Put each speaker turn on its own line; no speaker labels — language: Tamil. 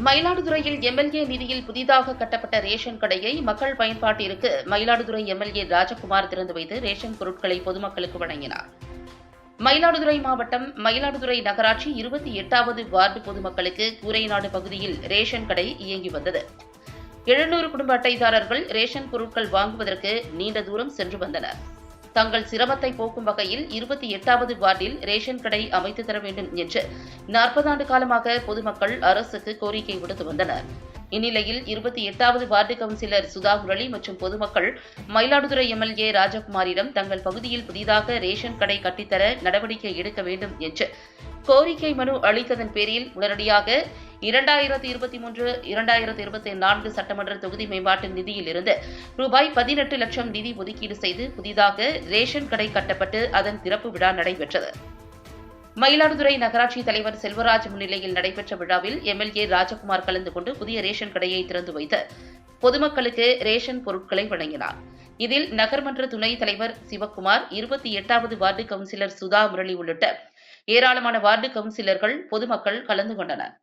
மயிலாடுதுறையில் எம்எல்ஏ நிதியில் புதிதாக கட்டப்பட்ட ரேஷன் கடையை மக்கள் பயன்பாட்டிற்கு மயிலாடுதுறை எம்எல்ஏ ராஜகுமார் திறந்து வைத்து ரேஷன் பொருட்களை பொதுமக்களுக்கு வழங்கினார். மயிலாடுதுறை மாவட்டம் மயிலாடுதுறை நகராட்சி 28வது வார்டு பொதுமக்களுக்கு கூரைநாடு பகுதியில் ரேஷன் கடை இயங்கி வந்தது. 700 குடும்ப அட்டைதாரர்கள் ரேஷன் பொருட்கள் வாங்குவதற்கு நீண்ட தூரம் சென்று வந்தனர். தங்கள் சிரமத்தை போக்கும் வகையில் 28வது வார்டில் ரேஷன் கடை அமைத்து தர வேண்டும் என்று 40 ஆண்டு காலமாக பொதுமக்கள் அரசுக்கு கோரிக்கை விடுத்து வந்தனர். இந்நிலையில் 28வது வார்டு கவுன்சிலர் சுதா முரளி மற்றும் பொதுமக்கள் மயிலாடுதுறை எம்எல்ஏ ராஜகுமாரிடம் தங்கள் பகுதியில் புதிதாக ரேஷன் கடை கட்டித்தர நடவடிக்கை எடுக்க வேண்டும் என்று கோரிக்கை மனு அளித்ததன் பேரில் உடனடியாக 2023-2024 சட்டமன்ற தொகுதி மேம்பாட்டு நிதியில் இருந்து ரூபாய் 18 லட்சம் நிதி ஒதுக்கீடு செய்து புதிதாக ரேஷன் கடை கட்டப்பட்டு அதன் திறப்பு விழா நடைபெற்றது. மயிலாடுதுறை நகராட்சி தலைவர் செல்வராஜ் முன்னிலையில் நடைபெற்ற விழாவில் எம்எல்ஏ ராஜகுமார் கலந்து கொண்டு புதிய ரேஷன் கடையை திறந்து வைத்து பொதுமக்களுக்கு ரேஷன் பொருட்களை வழங்கினார். இதில் நகர்மன்ற துணைத் தலைவர் சிவக்குமார், 28வது வார்டு கவுன்சிலர் சுதா முரளி உள்ளிட்ட ஏராளமான வார்டு கவுன்சிலர்கள், பொதுமக்கள் கலந்து கொண்டனர்.